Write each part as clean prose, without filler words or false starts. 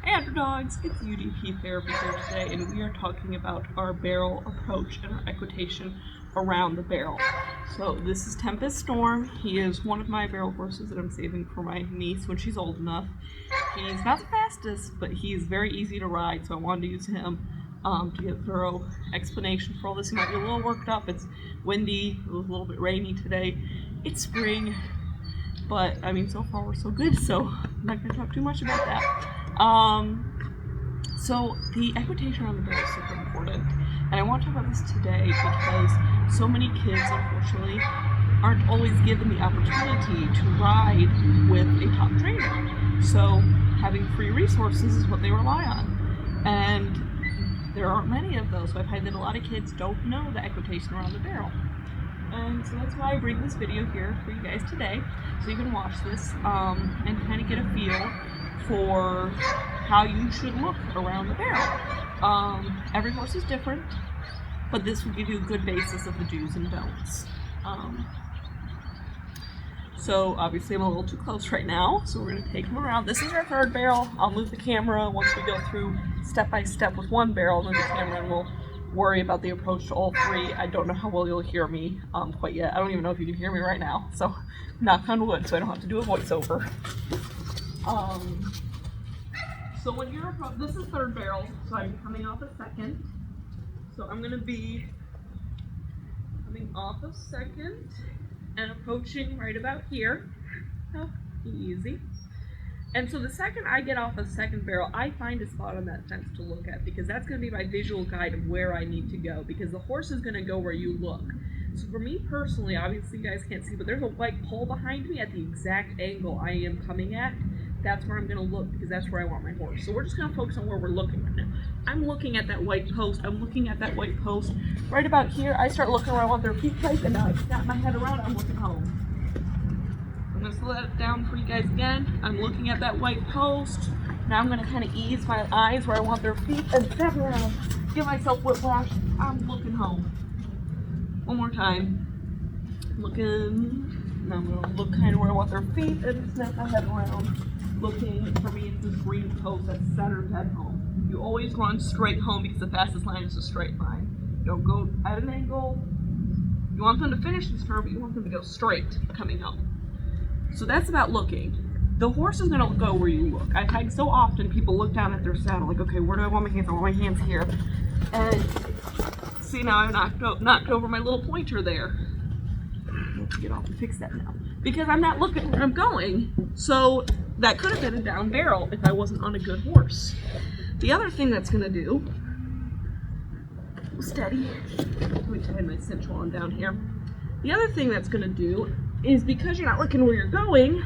Underdogs, it's UDP Therapy here today, and we are talking about our barrel approach and our equitation around the barrel. So this is Tempest Storm. He is one of my barrel horses that I'm saving for my niece when she's old enough. He's not the fastest, but he's very easy to ride, so I wanted to use him to get a thorough explanation for all this. He might be a little worked up. It's windy, it was a little bit rainy today. It's spring, but I mean, so far we're so good, so I'm not going to talk too much about that. So the equitation on the barrel is super important, and I want to talk about this today because so many kids, unfortunately, aren't always given the opportunity to ride with a top trainer. So having free resources is what they rely on, and there aren't many of those. So I find that a lot of kids don't know the equitation around the barrel. And so that's why I bring this video here for you guys today, so you can watch this and kind of get a feel for how you should look around the barrel. Every horse is different, but this will give you a good basis of the do's and don'ts. So obviously I'm a little too close right now, so we're going to take him around. This is our third barrel. I'll move the camera once we go through step by step with one barrel, move the camera, and we'll worry about the approach to all three. I don't know how well you'll hear me quite yet. I don't even know if you can hear me right now, so knock on wood, so I don't have to do a voiceover. So when you're, this is third barrel, so I'm coming off a second. So I'm going to be coming off a second and approaching right about here. Oh, easy. And so the second I get off a second barrel, I find a spot on that fence to look at, because that's going to be my visual guide of where I need to go, because the horse is going to go where you look. So for me personally, obviously you guys can't see, but there's a white pole behind me at the exact angle I am coming at. That's where I'm going to look, because that's where I want my horse. So we're just going to focus on where we're looking right now. I'm looking at that white post. I'm looking at that white post. Right about here, I start looking where I want their feet placed, and now I snap my head around, I'm looking home. I'm going to slow that down for you guys again. I'm looking at that white post. Now I'm going to kind of ease my eyes where I want their feet and step around. Give myself whiplash. I'm looking home. One more time. Looking. Now I'm going to look kind of where I want their feet and snap my head around. Looking, for me, it's this green post that's centered dead home. You always run straight home because the fastest line is a straight line. You don't go at an angle. You want them to finish this turn, but you want them to go straight coming home. So that's about looking. The horse is going to go where you look. I've had so often people look down at their saddle like, okay, where do I want my hands? I want my hands here. And see, now I've knocked over my little pointer there. I have to get off and fix that now, because I'm not looking where I'm going. So that could have been a down barrel if I wasn't on a good horse. The other thing that's going to do, steady, let me tie my cinch while I'm down here. The other thing that's going to do is, because you're not looking where you're going,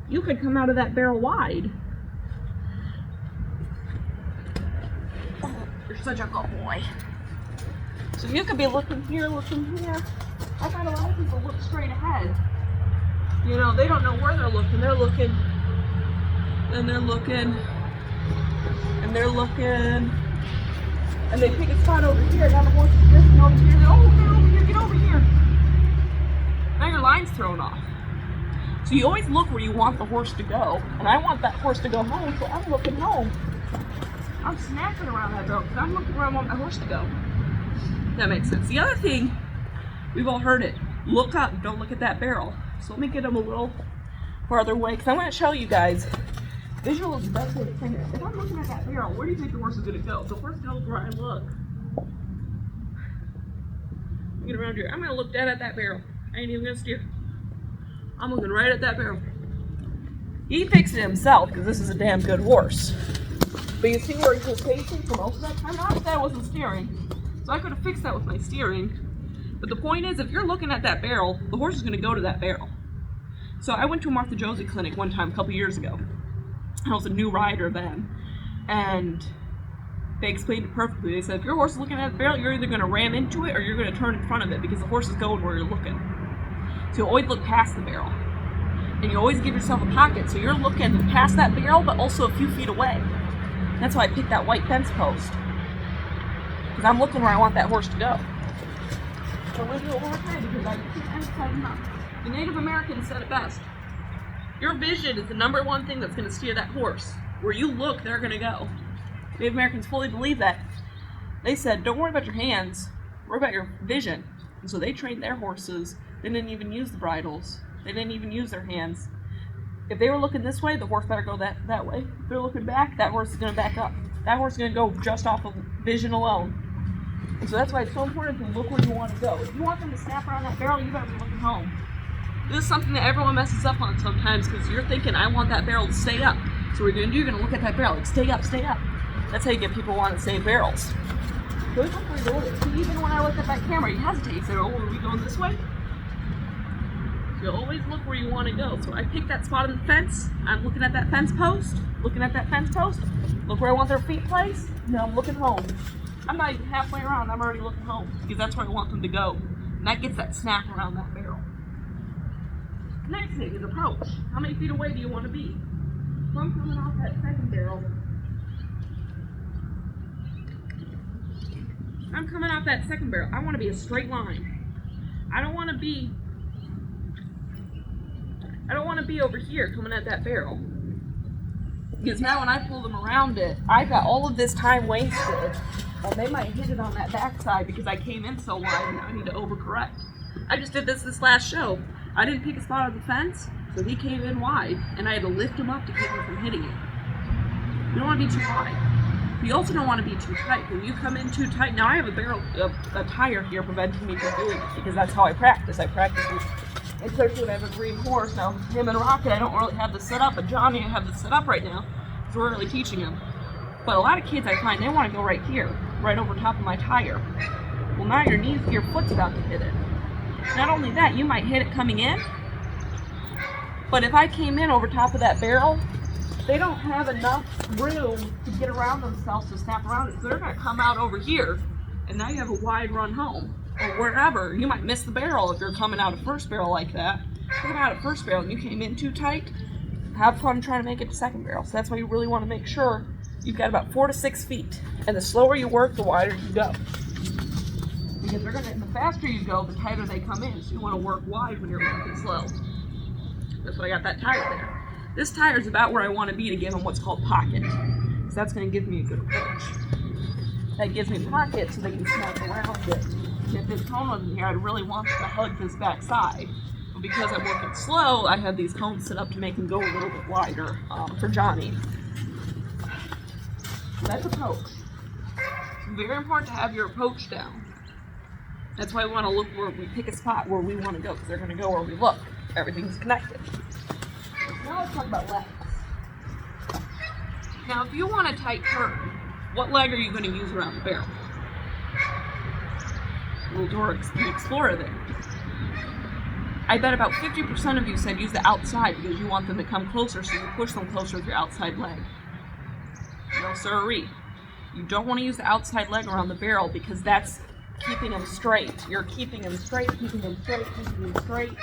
you could come out of that barrel wide. Oh, you're such a good boy. So you could be looking here, looking here. I find a lot of people look straight ahead. You know, they don't know where they're looking. They're looking, and they're looking, and they're looking, and they pick a spot over here. Now the horse is drifting over here. Oh, get over here, get over here. Now your line's thrown off. So you always look where you want the horse to go, and I want that horse to go home, so I'm looking home. I'm snapping around that barrel because I'm looking where I want my horse to go. That makes sense. The other thing, we've all heard it. Look up, don't look at that barrel. So let me get them a little farther away, because I want to show you guys. Visual is the best way to think it. If I'm looking at that barrel, where do you think the horse is going to go? The horse goes where I look. Get around here. I'm going to look dead at that barrel. I ain't even going to steer. I'm looking right at that barrel. He fixed it himself, because this is a damn good horse. But you see where he was facing for most of that time? Not that I wasn't steering. So I could have fixed that with my steering. But the point is, if you're looking at that barrel, the horse is going to go to that barrel. So I went to a Martha Josie clinic one time a couple years ago. I was a new rider then. And they explained it perfectly. They said if your horse is looking at the barrel, you're either going to ram into it or you're going to turn in front of it because the horse is going where you're looking. So you always look past the barrel. And you always give yourself a pocket so you're looking past that barrel but also a few feet away. That's why I picked that white fence post. Because I'm looking where I want that horse to go. So we'll do it one more time because I can't emphasize enough. The Native Americans said it best. Your vision is the number one thing that's going to steer that horse. Where you look, they're going to go. Native Americans fully believe that. They said, don't worry about your hands, worry about your vision. And so they trained their horses. They didn't even use the bridles. They didn't even use their hands. If they were looking this way, the horse better go that way. If they're looking back, that horse is going to back up. That horse is going to go just off of vision alone. And so that's why it's so important to look where you want to go. If you want them to snap around that barrel, you better be looking home. This is something that everyone messes up on sometimes because you're thinking, I want that barrel to stay up. So what you're going to do, you're going to look at that barrel, like, stay up, stay up. That's how you get people wanting to save barrels. So even when I look at that camera, you hesitate. You say, oh, are we going this way? So you always look where you want to go. So I picked that spot on the fence. I'm looking at that fence post. Looking at that fence post. Look where I want their feet placed. Now I'm looking home. I'm not even halfway around. I'm already looking home because that's where I want them to go. And that gets that snap around that barrel. Next thing is approach. How many feet away do you want to be? So I'm coming off that second barrel. I'm coming off that second barrel. I want to be a straight line. I don't want to be over here coming at that barrel. Because now when I pull them around it, I've got all of this time wasted. And they might hit it on that backside because I came in so wide and I need to overcorrect. I just did this last show. I didn't pick a spot on the fence, so he came in wide, and I had to lift him up to keep him from hitting it. You don't want to be too wide. You also don't want to be too tight. When you come in too tight, now I have a tire here preventing me from doing it because that's how I practice. I practice with, especially when I have a green horse. Now, him and Rocket, I don't really have this set up, but Johnny, I have this set up right now because we're really teaching him. But a lot of kids I find, they want to go right here, right over top of my tire. Well, now your foot's about to hit it. Not only that, you might hit it coming in, but if I came in over top of that barrel, they don't have enough room to get around themselves to snap around it. So they're going to come out over here, and now you have a wide run home, or wherever. You might miss the barrel if you're coming out of first barrel like that. If you're coming out of first barrel and you came in too tight, have fun trying to make it to second barrel. So that's why you really want to make sure you've got about 4 to 6 feet. And the slower you work, the wider you go. Because the faster you go, the tighter they come in. So you want to work wide when you're working slow. That's why I got that tire there. This tire is about where I want to be to give them what's called pocket. So that's going to give me a good approach. That gives me pocket so they can snap around it. And if this cone wasn't here, I'd really want them to hug this back side. But because I'm working slow, I have these cones set up to make them go a little bit wider for Johnny. So that's approach. It's very important to have your approach down. That's why we want to look where we pick a spot where we want to go, because they're going to go where we look. Everything's connected. Now let's talk about legs. Now, if you want a tight turn, what leg are you going to use around the barrel? Little door explorer there. I bet about 50% of you said use the outside because you want them to come closer, so you push them closer with your outside leg. No sirree. You don't want to use the outside leg around the barrel because that's keeping them straight. You're keeping them straight, keeping them straight, keeping them straight.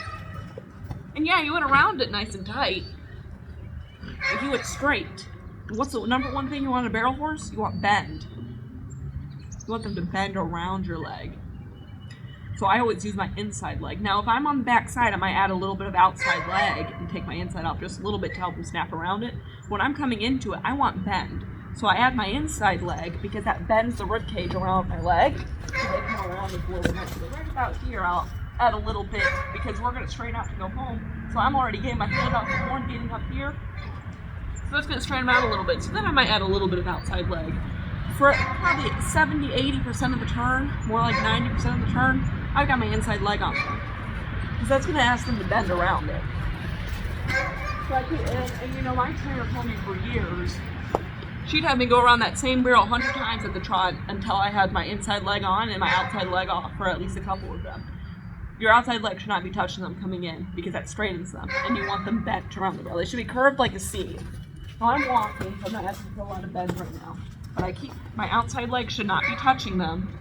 And yeah, you went around it nice and tight. If you went straight, what's the number one thing you want in a barrel horse? You want bend. You want them to bend around your leg. So I always use my inside leg. Now, if I'm on the back side, I might add a little bit of outside leg and take my inside off just a little bit to help them snap around it. When I'm coming into it, I want bend. So I add my inside leg because that bends the rib cage around my leg. So they come around this little bit. So right about here, I'll add a little bit because we're going to straighten out to go home. So I'm already getting my hand off the horn, getting up here. So it's going to straighten them out a little bit. So then I might add a little bit of outside leg. For probably 70-80% of the turn, more like 90% of the turn, I've got my inside leg on there. Because that's going to ask them to bend around it. So I could, and you know, my trainer told me for years, she'd have me go around that same barrel 100 times at the trot until I had my inside leg on and my outside leg off for at least a couple of them. Your outside leg should not be touching them coming in because that straightens them, and you want them bent around the barrel. They should be curved like a C. Now I'm walking, so I'm not asking for a lot of bend right now. but I keep, my outside leg should not be touching them.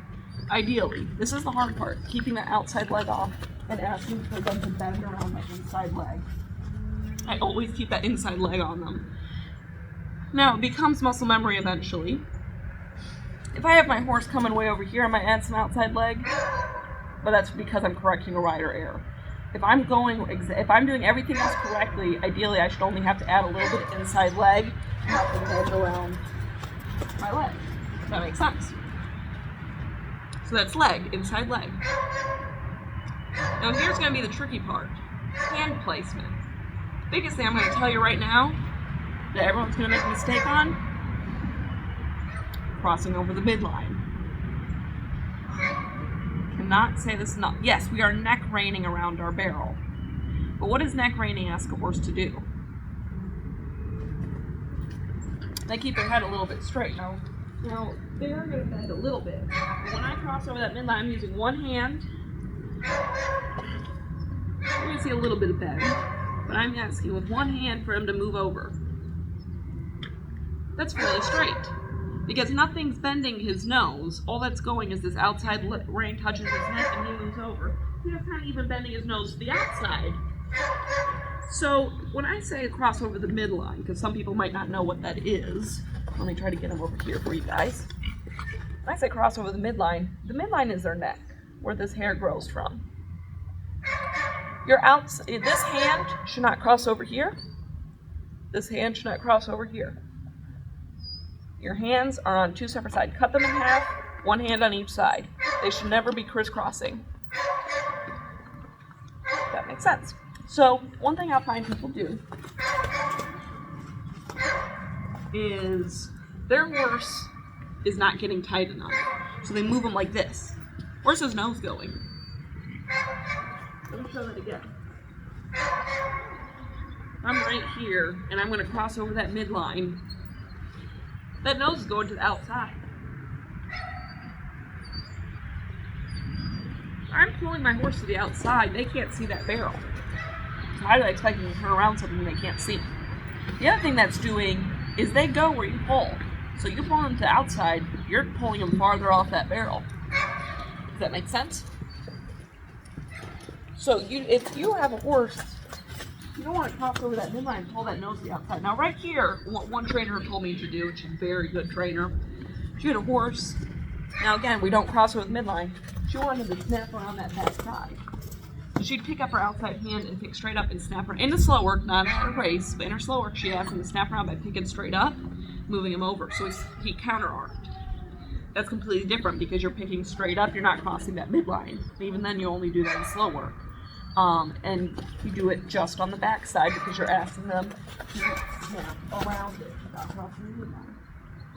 Ideally, this is the hard part, keeping the outside leg off and asking for them to bend around my inside leg. I always keep that inside leg on them. Now, it becomes muscle memory eventually. If I have my horse coming way over here, I might add some outside leg, but that's because I'm correcting a rider error. If I'm doing everything else correctly, ideally I should only have to add a little bit of inside leg and have to bend around my leg. If that makes sense. So that's leg, inside leg. Now here's going to be the tricky part, hand placement. The biggest thing I'm going to tell you right now that everyone's going to make a mistake on, crossing over the midline. Cannot say this enough. Yes, we are neck reining around our barrel. But what does neck reining ask a horse to do? They keep their head a little bit straight. Now they're going to bend a little bit. But when I cross over that midline, I'm using one hand. You're going to see a little bit of bend. But I'm asking with one hand for him to move over. That's fairly straight. Because nothing's bending his nose. All that's going is this outside rein touches his neck and he moves over. He's not even bending his nose to the outside. So when I say cross over the midline, because some people might not know what that is, let me try to get him over here for you guys. When I say cross over the midline is their neck, where this hair grows from. This hand should not cross over here. This hand should not cross over here. Your hands are on two separate sides. Cut them in half, one hand on each side. They should never be crisscrossing. That makes sense. So, one thing I find people do is their horse is not getting tight enough. So they move them like this. Where's his nose going? Let me show that again. I'm right here, and I'm going to cross over that midline. That nose is going to the outside. I'm pulling my horse to the outside. They can't see that barrel. So how do I expect them to turn around something they can't see? The other thing that's doing is they go where you pull. So you're pulling them to the outside, you're pulling them farther off that barrel. Does that make sense? So if you have a horse, you don't want to cross over that midline and pull that nose to the outside. Now right here, what one trainer told me to do, which is a very good trainer, she had a horse. Now again, we don't cross over the midline. She wanted to snap around that back side. So she'd pick up her outside hand and pick straight up and snap her. In the slow work, not in her race, but in her slow work, she asked him to snap around by picking straight up, moving him over. So he counter-armed. That's completely different because you're picking straight up, you're not crossing that midline. Even then, you only do that in slow work. And you do it just on the back side because you're asking them to snap around it without crossing the midline.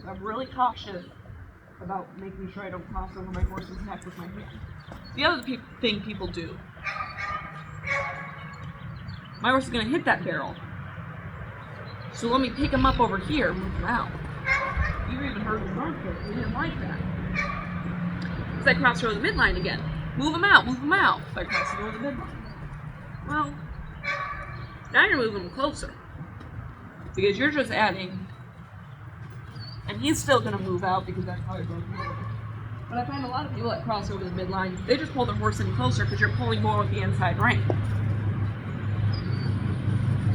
So I'm really cautious about making sure I don't cross over my horse's neck with my hand. The other thing people do, my horse is going to hit that barrel. So let me pick him up over here and move him out. You even heard him run for it. He didn't like that. Because I crossed over the midline again. Move him out by crossing over the midline. Well, now you're moving him closer. Because you're just adding, and he's still going to move out because that's how you're going to move. But I find a lot of people that cross over the midline, they just pull their horse in closer because you're pulling more with the inside rein.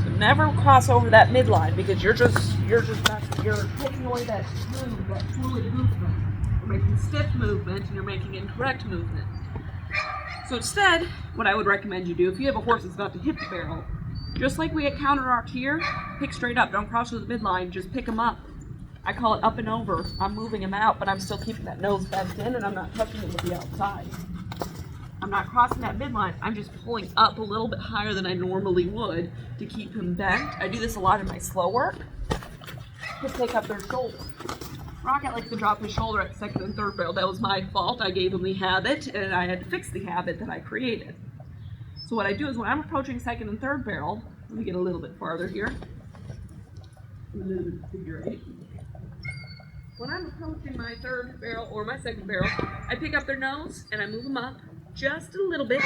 So never cross over that midline because you're taking away that fluid movement. You're making stiff movement and you're making incorrect movement. So instead, what I would recommend you do, if you have a horse that's about to hit the barrel, just like we had counter-arced here, pick straight up. Don't cross over the midline, just pick him up. I call it up and over. I'm moving him out, but I'm still keeping that nose bent in and I'm not touching him with the outside. I'm not crossing that midline. I'm just pulling up a little bit higher than I normally would to keep him bent. I do this a lot in my slow work to pick up their shoulder. Rocket likes to drop his shoulder at the second and third barrel. That was my fault. I gave him the habit, and I had to fix the habit that I created. So what I do is when I'm approaching second and third barrel, let me get a little bit farther here. A little bit figure eight. When I'm approaching my third barrel or my second barrel, I pick up their nose and I move them up just a little bit,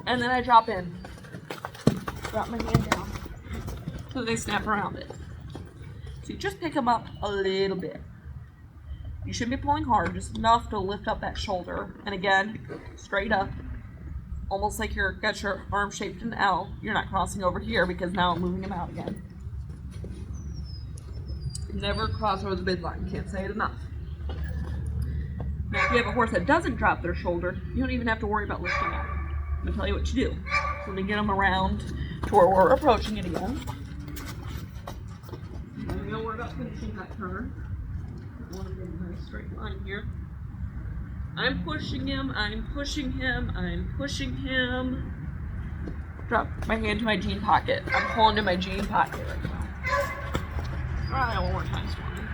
and then I drop in. Drop my hand down so they snap around it. So you just pick him up a little bit. You shouldn't be pulling hard, just enough to lift up that shoulder. And again, straight up, almost like you're got your arm shaped in an L. You're not crossing over here because now I'm moving him out again. Never cross over the midline. Can't say it enough. Now, if you have a horse that doesn't drop their shoulder, you don't even have to worry about lifting up. I'm going to tell you what you do. So I'm going to get them around to where we're approaching it again. I'm going to worry about finishing that turn. I want to get a nice straight line here. I'm pushing him, I'm pushing him, I'm pushing him. Drop my hand to my jean pocket. I'm pulling to my jean pocket right now. Alright, one more time, Swanee.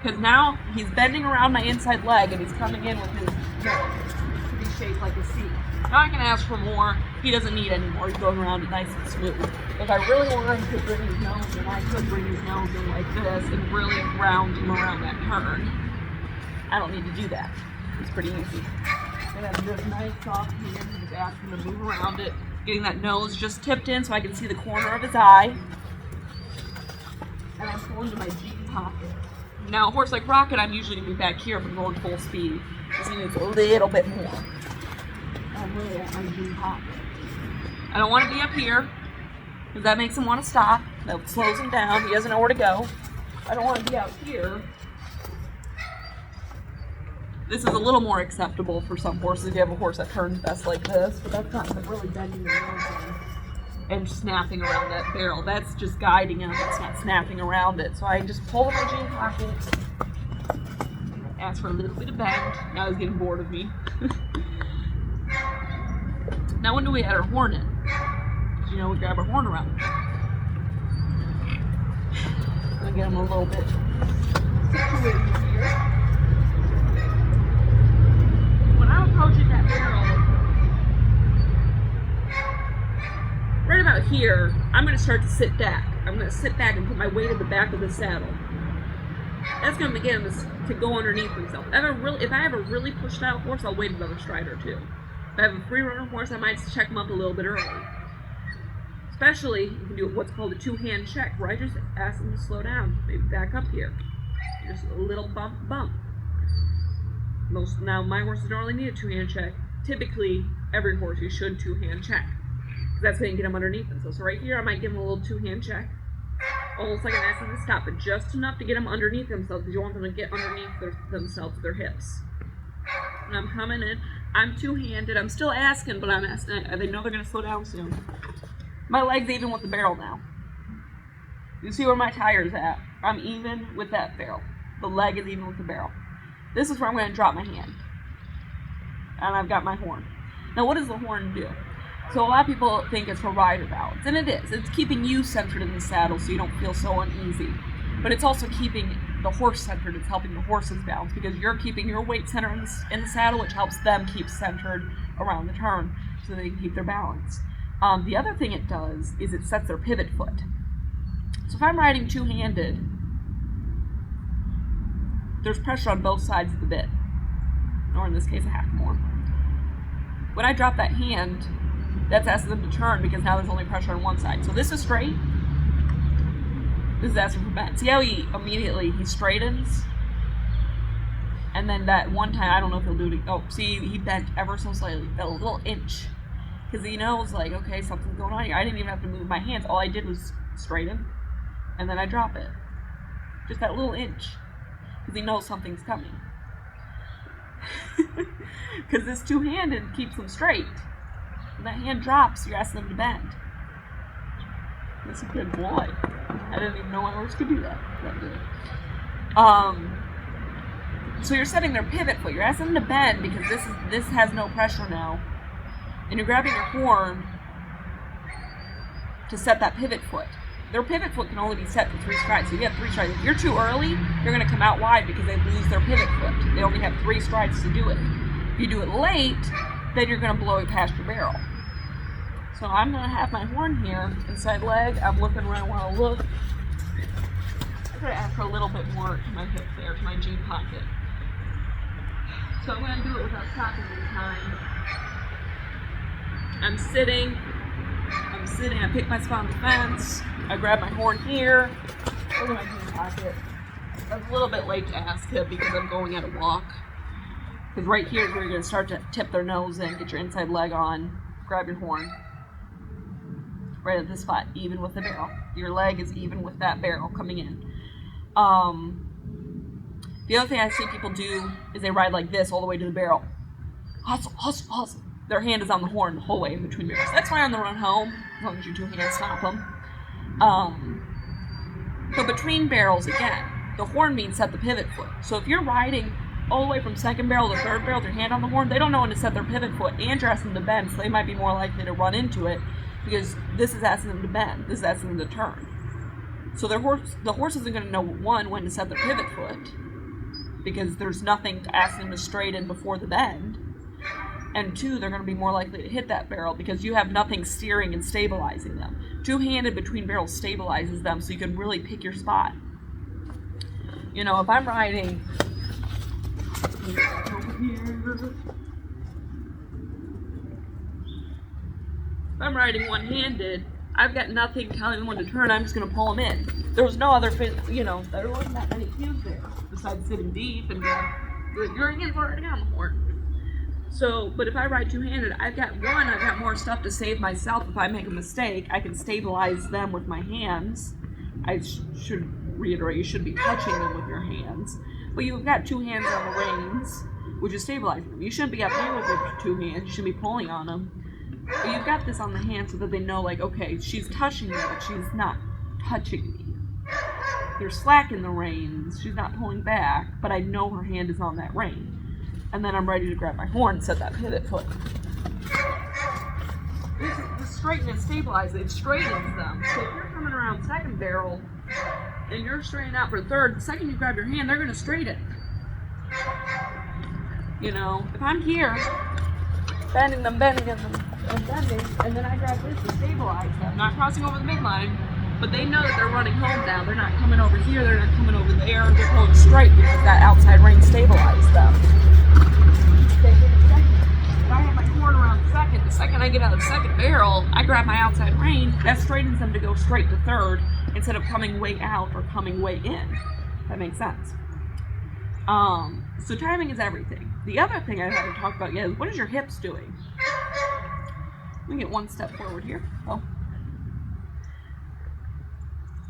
Because now he's bending around my inside leg and he's coming in with his nose to be shaped like a C. Now I can ask for more. He doesn't need any more. He's going around it nice and smooth. If I really wanted to bring his nose in, I could bring his nose in like this and really round him around that turn. I don't need to do that. It's pretty easy. And have this nice soft hand, just ask him to move around it, getting that nose just tipped in so I can see the corner of his eye. And I'm pulling to my jean pocket. Now, a horse like Rocket, I'm usually going to be back here if I'm going full speed. This thing is a little bit more. I'm really at my jean pocket. I don't want to be up here, because that makes him want to stop. That slows him down. He doesn't know where to go. I don't want to be out here. This is a little more acceptable for some horses if you have a horse that turns best like this, but that's not like really bending the nose in and snapping around that barrel. That's just guiding him. It's not snapping around it. So I just pull my jean pocket, ask for a little bit of bend. Now he's getting bored of me. Now when do we add our horn in? Because you know we grab our horn around. I'm gonna get him a little bit situated here. When I'm approaching that barrel, right about here, I'm going to start to sit back. I'm going to sit back and put my weight at the back of the saddle. That's going to get him to go underneath himself. If I have a really pushed out horse, I'll wait another stride or two. If I have a free runner horse, I might check him up a little bit early. Especially, you can do what's called a two-hand check, where I just ask him to slow down, maybe back up here. Just a little bump. Now, my horses don't really need a two-hand check. Typically, every horse you should two-hand check. Because that's going to get them underneath themselves. So right here, I might give them a little two-hand check. Almost like I'm asking them to stop, but just enough to get them underneath themselves, because you want them to get underneath themselves, their hips. And I'm coming in. I'm two-handed. I'm still asking, but I'm asking. They know they're going to slow down soon. My leg's even with the barrel now. You see where my tire's at? I'm even with that barrel. The leg is even with the barrel. This is where I'm going to drop my hand. And I've got my horn. Now, what does the horn do? So a lot of people think it's for rider balance, and it is. It's keeping you centered in the saddle so you don't feel so uneasy. But it's also keeping the horse centered. It's helping the horses balance because you're keeping your weight center in the saddle, which helps them keep centered around the turn so they can keep their balance. The other thing it does is it sets their pivot foot. So if I'm riding two-handed, there's pressure on both sides of the bit, or in this case, a half more. When I drop that hand, that's asking them to turn because now there's only pressure on one side. So this is straight. This is asking for bend. See how he straightens? And then that one time, I don't know if he'll do it. Oh, see, he bent ever so slightly, a little inch. Because he knows, like, okay, something's going on here. I didn't even have to move my hands. All I did was straighten, and then I drop it. Just that little inch. Because he knows something's coming. Because this two-handed keeps them straight. When that hand drops, you're asking them to bend. That's a good boy. I didn't even know my horse could do that. So you're setting their pivot foot. You're asking them to bend because this has no pressure now. And you're grabbing your horn to set that pivot foot. Their pivot foot can only be set for 3 strides. So you have 3 strides. If you're too early, they're going to come out wide because they lose their pivot foot. They only have 3 strides to do it. If you do it late, then you're going to blow it past your barrel. So I'm going to have my horn here, inside leg. I'm looking where I want to look. I'm going to add for a little bit more to my hip there, to my jean pocket. So I'm going to do it without stopping this time. I'm sitting, I pick my spot on the fence, I grab my horn here, Look at my hand pocket. I was a little bit late to ask him because I'm going at a walk. Because right here is where you're going to start to tip their nose in, get your inside leg on, grab your horn. Right at this spot, even with the barrel. Your leg is even with that barrel coming in. The other thing I see people do is they ride like this all the way to the barrel. Hustle, hustle, hustle. Their hand is on the horn the whole way in between barrels. That's fine on the run home, as long as your two hands stop them. But between barrels, again, the horn means set the pivot foot. So if you're riding all the way from second barrel to third barrel with your hand on the horn, they don't know when to set their pivot foot, and you're asking them to bend, so they might be more likely to run into it because this is asking them to bend, this is asking them to turn. So the horse isn't going to know, one, when to set their pivot foot, because there's nothing to ask them to straighten before the bend, and two, they're going to be more likely to hit that barrel because you have nothing steering and stabilizing them. Two-handed between barrels stabilizes them so you can really pick your spot. You know, if I'm riding over here, if I'm riding one-handed, I've got nothing telling them when to turn. I'm just going to pull them in. There was no other, there wasn't that many cues there besides sitting deep and your hands already on the horn. So, but if I ride two-handed, I've got more stuff to save myself. If I make a mistake, I can stabilize them with my hands. I should reiterate, you should be touching them with your hands. But you've got two hands on the reins, which is stabilizing them. You shouldn't be up here with your two hands. You should be pulling on them. But you've got this on the hand so that they know, like, okay, she's touching me, but she's not touching me. You're slacking the reins. She's not pulling back, but I know her hand is on that rein. And then I'm ready to grab my horn and set that pivot foot. This straighten and stabilize, it straightens them. So if you're coming around second barrel and you're straightening out for third, the second you grab your hand, they're going to straighten. You know, if I'm here, bending them, and then I grab this to stabilize them, not crossing over the midline, but they know that they're running home now. They're not coming over here, they're not coming over there, they're going straight because that outside rein stabilized them. If I have my horn around the second I get out of the second barrel, I grab my outside rein, that straightens them to go straight to third instead of coming way out or coming way in. That makes sense. So timing is everything. The other thing I haven't talked about yet is what is your hips doing? Let me get one step forward here. Oh.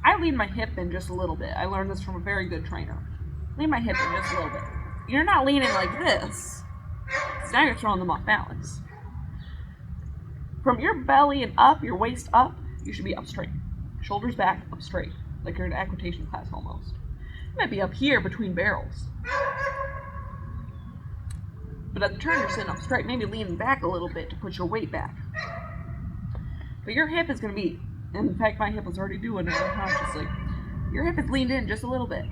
I lean my hip in just a little bit. I learned this from a very good trainer. Lean my hip in just a little bit. You're not leaning like this. So now you're throwing them off balance. From your belly and up, your waist up, you should be up straight. Shoulders back, up straight. Like you're in an equitation class almost. You might be up here between barrels. But at the turn, you're sitting up straight, maybe leaning back a little bit to put your weight back. But your hip is going to be, and in fact, my hip was already doing it unconsciously. Your hip is leaned in just a little bit.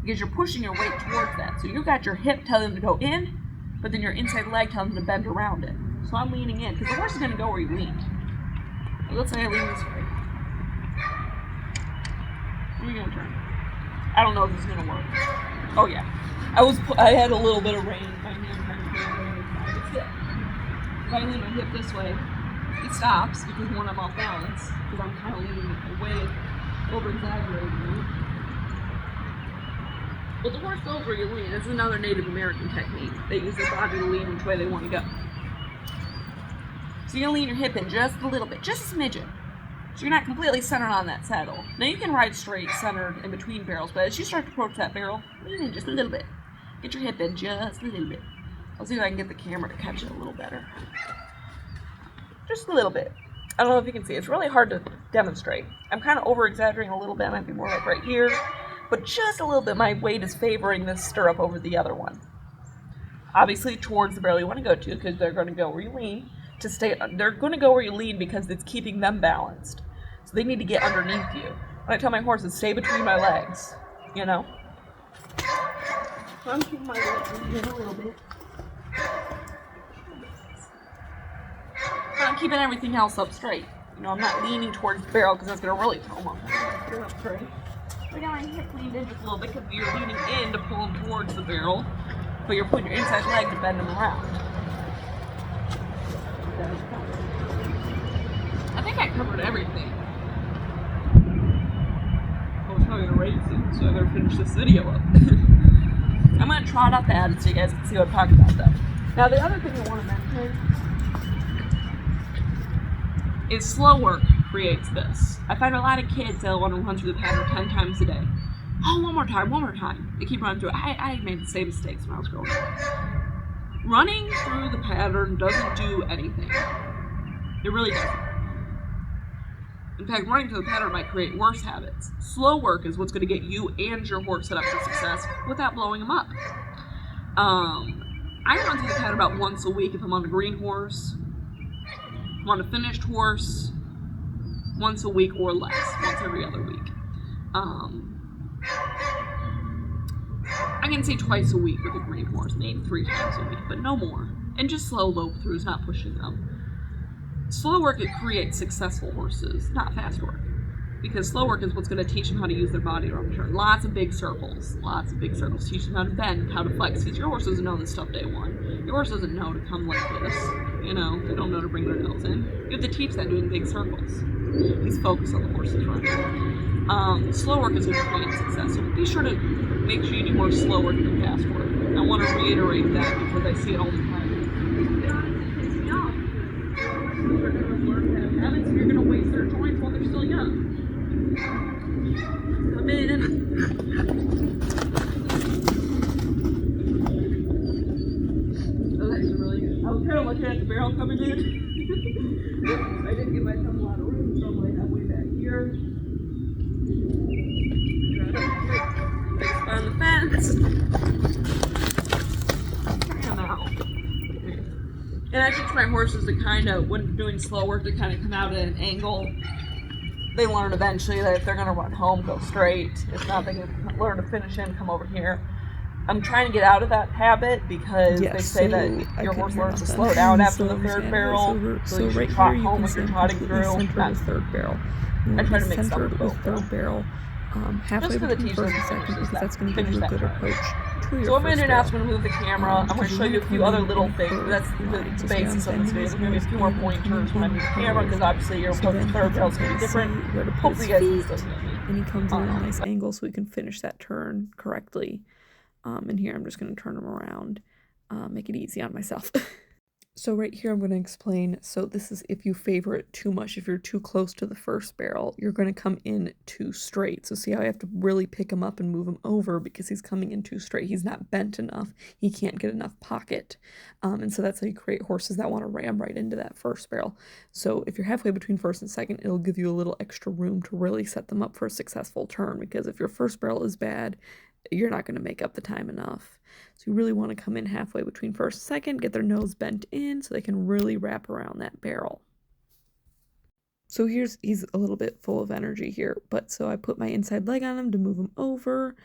Because you're pushing your weight towards that. So you've got your hip telling them to go in, but then your inside leg telling them to bend around it. So I'm leaning in, because the horse is going to go where you lean. So let's say I lean this way. Where are you going to turn? I don't know if this is going to work. Oh yeah. I had a little bit of rein. My hand kind of came this way. If I lean my hip this way, it stops because when I'm off balance, because I'm kind of leaning away, over-exaggerating. Well, the horse goes where you lean. It's another Native American technique. They use their body to lean which way they want to go. So you're going to lean your hip in just a little bit, just a smidgen. So you're not completely centered on that saddle. Now you can ride straight, centered in between barrels, but as you start to approach that barrel, lean in just a little bit. Get your hip in just a little bit. I'll see if I can get the camera to catch it a little better. Just a little bit. I don't know if you can see. It's really hard to demonstrate. I'm kind of over-exaggerating a little bit. It might be more like right here. But just a little bit, my weight is favoring this stirrup over the other one. Obviously, towards the barrel you want to go to, because they're going to go where you lean. They're going to go where you lean because it's keeping them balanced. So they need to get underneath you. When I tell my horses, stay between my legs, you know? So I'm keeping my legs in a little bit. But I'm keeping everything else up straight. You know, I'm not leaning towards the barrel because that's going to really throw them off. They're up straight. I got my hip leaned in just a little bit because you're leaning in to pull them towards the barrel, but you're putting your inside leg to bend them around. I think I covered everything. probably gonna race soon, so I better finish this video up. I'm gonna trot out the added so you guys can see what I'm talking about though. Now the other thing I want to mention is slow work creates this. I find a lot of kids that want to run through the pattern 10 times a day. Oh, one more time. They keep running through it. I made the same mistakes when I was growing up. Running through the pattern doesn't do anything. It really doesn't. In fact, running through the pattern might create worse habits. Slow work is what's going to get you and your horse set up for success without blowing them up. I run through the pattern about once a week if I'm on a green horse. If I'm on a finished horse, once a week or less, once every other week. I can say twice a week with a green horse, maybe 3 times a week, but no more. And just slow lope throughs, not pushing them. Slow work, it creates successful horses, not fast work. Because slow work is what's going to teach them how to use their body around the turn. Lots of big circles. Teach them how to bend, how to flex. Because your horse doesn't know this stuff day one. Your horse doesn't know to come like this. You know, they don't know to bring their nose in. You have to teach that doing big circles. He's focused on the horse's run. Slow work is going to create success. So be sure to make sure you do more slow work than fast work. I want to reiterate that because I see it all the time. They're going to learn to have habits and you're going to waste their joints while they're still young. Come in. Oh, that's really good. I was kind of looking at the barrel coming in. I didn't give myself a lot of room, so I'm like, I'm way back here. On the fence. Come out. And I teach my horses to kind of, when doing slow work, to kind of come out at an angle. They learn eventually that if they're going to run home, go straight. If not, they can learn to finish in, come over here. I'm trying to get out of that habit because they say that your horse learns to slow down after the third barrel. So you should trot home when you're trotting through. Not the third barrel. I try to make some of the third barrel. Halfway between first and second, because that's going to give you a good approach to your So what I'm going to do now is barrel. I'm going to move the camera. I'm going to show you a few other little things. That's the basics of this video. There's going to be a few more pointers when I move the camera because obviously your approach third barrel is going to be different. Hopefully you guys can still see me. And he comes in at a nice angle so we can finish that turn correctly. And here I'm just going to turn him around, make it easy on myself. So right here I'm going to explain, so this is if you favor it too much, if you're too close to the first barrel, you're going to come in too straight. So see how I have to really pick him up and move him over because he's coming in too straight. He's not bent enough. He can't get enough pocket. And so that's how you create horses that want to ram right into that first barrel. So if you're halfway between first and second, it'll give you a little extra room to really set them up for a successful turn, because if your first barrel is bad, you're not going to make up the time enough. So you really want to come in halfway between first and second, get their nose bent in so they can really wrap around that barrel. So he's a little bit full of energy here, but so I put my inside leg on him to move him over.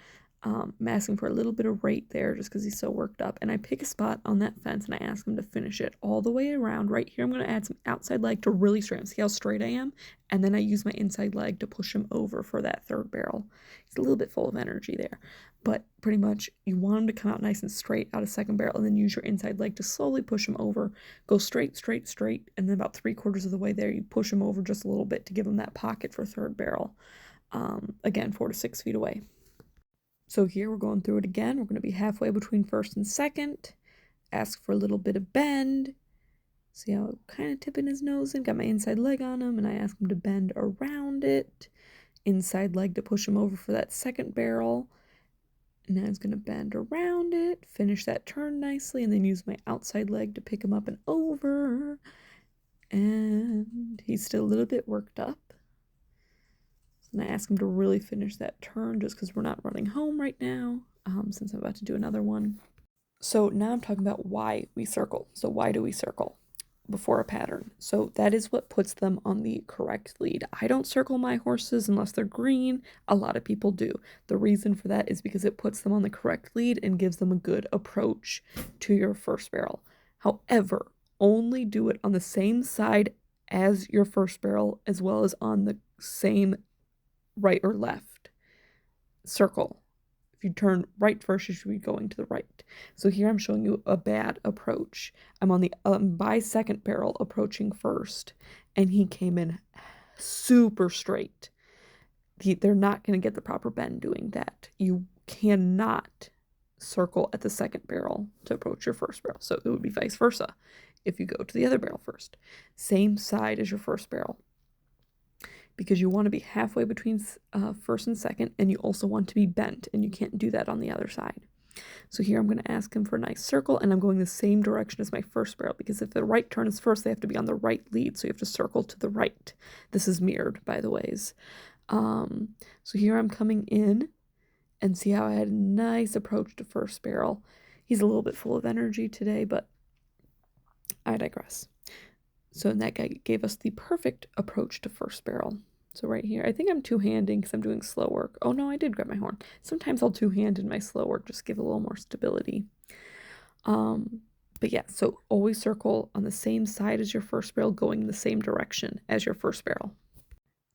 I'm asking for a little bit of rate there just because he's so worked up. And I pick a spot on that fence and I ask him to finish it all the way around. Right here, I'm going to add some outside leg to really straighten. See how straight I am? And then I use my inside leg to push him over for that third barrel. He's a little bit full of energy there. But pretty much you want him to come out nice and straight out of second barrel and then use your inside leg to slowly push him over. Go straight, straight, straight. And then about 3/4 of the way there, you push him over just a little bit to give him that pocket for third barrel. Again, 4 to 6 feet away. So here we're going through it again. We're going to be halfway between first and second. Ask for a little bit of bend. See how I'm kind of tipping his nose in. Got my inside leg on him and I ask him to bend around it. Inside leg to push him over for that second barrel. And now he's going to bend around it. Finish that turn nicely and then use my outside leg to pick him up and over. And he's still a little bit worked up. And I ask him to really finish that turn just because we're not running home right now, since I'm about to do another one. So now I'm talking about why we circle. So why do we circle before a pattern? So that is what puts them on the correct lead. I don't circle my horses unless they're green. A lot of people do. The reason for that is because it puts them on the correct lead and gives them a good approach to your first barrel. However, only do it on the same side as your first barrel as well as on the same right or left circle. If you turn right first, you should be going to the right. So here I'm showing you a bad approach. I'm on the by second barrel approaching first, and he came in super straight. they're not going to get the proper bend doing that. You cannot circle at the second barrel to approach your first barrel. So it would be vice versa if you go to the other barrel first. Same side as your first barrel, because you want to be halfway between first and second, and you also want to be bent, and you can't do that on the other side. So here I'm going to ask him for a nice circle, and I'm going the same direction as my first barrel, because if the right turn is first, they have to be on the right lead, so you have to circle to the right. This is mirrored, by the ways. So here I'm coming in, and see how I had a nice approach to first barrel. He's a little bit full of energy today, but I digress. So that guy gave us the perfect approach to first barrel. So right here, I think I'm two-handing because I'm doing slow work. Oh no, I did grab my horn. Sometimes I'll two-hand in my slow work, just give a little more stability. But yeah, so always circle on the same side as your first barrel, going in the same direction as your first barrel.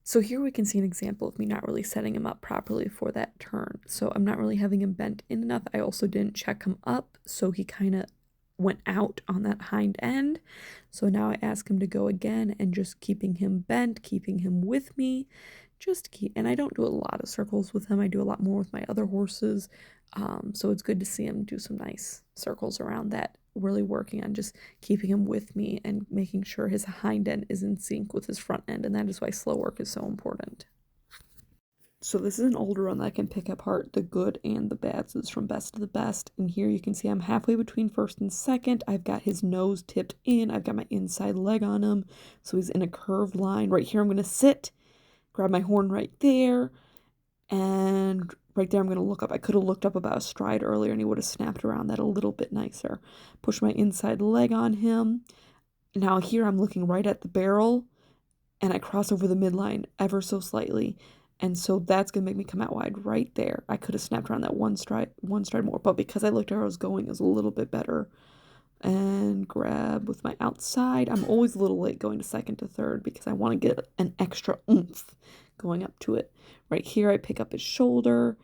So here we can see an example of me not really setting him up properly for that turn. So I'm not really having him bent in enough. I also didn't check him up, so he kind of went out on that hind end. So now I ask him to go again, and just keeping him bent, keeping him with me, and I don't do a lot of circles with him. I do a lot more with my other horses. So it's good to see him do some nice circles around that, really working on just keeping him with me and making sure his hind end is in sync with his front end, and that is why slow work is so important. So this is an older one that I can pick apart the good and the bad. So it's from best to the best. And here you can see I'm halfway between first and second. I've got his nose tipped in. I've got my inside leg on him. So he's in a curved line. Right here I'm going to sit, grab my horn right there, and right there I'm going to look up. I could have looked up about a stride earlier and he would have snapped around that a little bit nicer. Push my inside leg on him. Now here I'm looking right at the barrel, and I cross over the midline ever so slightly. And so that's going to make me come out wide right there. I could have snapped around that one stride more, but because I looked where I was going, it was a little bit better. And grab with my outside. I'm always a little late going to second to third because I want to get an extra oomph going up to it. Right here, I pick up his shoulder,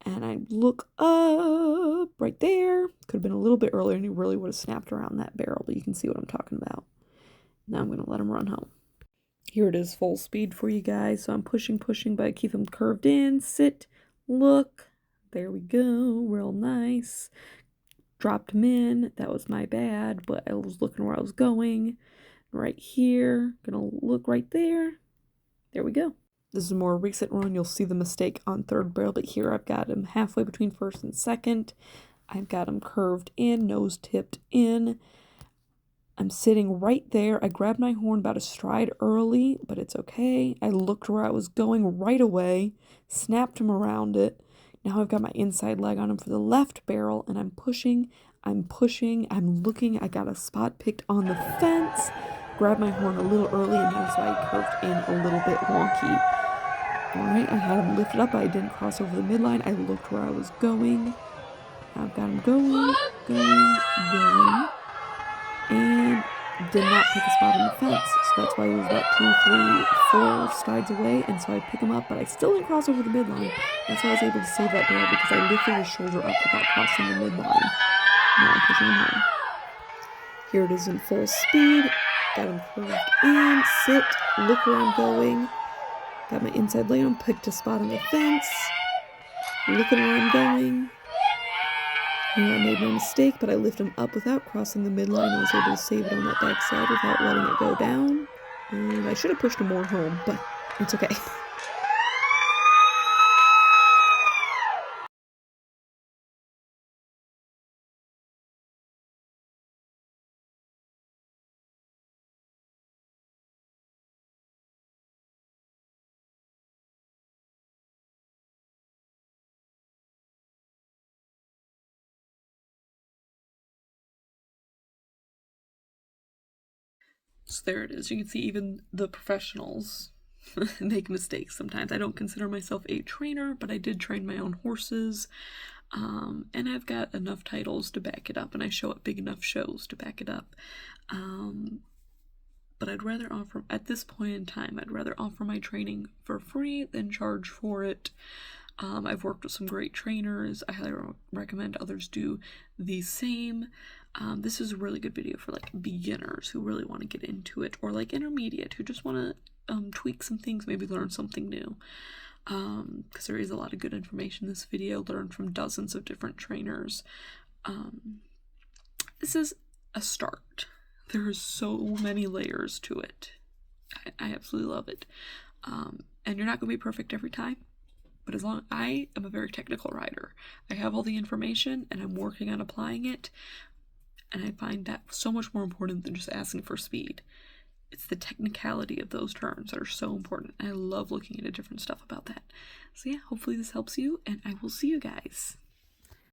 and I look up right there. Could have been a little bit earlier, and he really would have snapped around that barrel, but you can see what I'm talking about. Now I'm going to let him run home. Here it is full speed for you guys. So I'm pushing, but I keep him curved in. Sit, look. There we go. Real nice. Dropped him in. That was my bad, but I was looking where I was going. Right here. Gonna look right there. There we go. This is a more recent run. You'll see the mistake on third barrel, but here I've got him halfway between first and second. I've got him curved in, nose tipped in. I'm sitting right there. I grabbed my horn about a stride early, but it's okay. I looked where I was going right away, snapped him around it. Now I've got my inside leg on him for the left barrel, and I'm pushing, I'm looking. I got a spot picked on the fence, grabbed my horn a little early, and that's why I curved in a little bit wonky. All right, I had him lifted up, but I didn't cross over the midline. I looked where I was going. I've got him going, and did not pick a spot on the fence. So that's why he was about 2, 3, 4 strides away, and so I pick him up, but I still didn't cross over the midline. That's why I was able to save that barrel, because I lifted his shoulder up without crossing the midline. Now I'm pushing him home. Here it is in full speed. Got him curved in, sit, look where I'm going. Got my inside leg on, picked a spot on the fence. Looking where I'm going. Here I made my mistake, but I lifted him up without crossing the midline. I was able to save it on that backside without letting it go down. And I should have pushed him more home, but it's okay. So there it is. You can see even the professionals make mistakes sometimes. I don't consider myself a trainer, but I did train my own horses. And I've got enough titles to back it up, and I show at big enough shows to back it up. But I'd rather offer, at this point in time, I'd rather offer my training for free than charge for it. I've worked with some great trainers. I highly recommend others do the same. This is a really good video for like beginners who really want to get into it, or like intermediate who just want to tweak some things, maybe learn something new. because there is a lot of good information in this video, learned from dozens of different trainers. This is a start. There are so many layers to it. I absolutely love it. And you're not going to be perfect every time, but as long as I am a very technical rider, I have all the information and I'm working on applying it. And I find that so much more important than just asking for speed. It's the technicality of those turns that are so important. And I love looking into different stuff about that. So yeah, hopefully this helps you, and I will see you guys.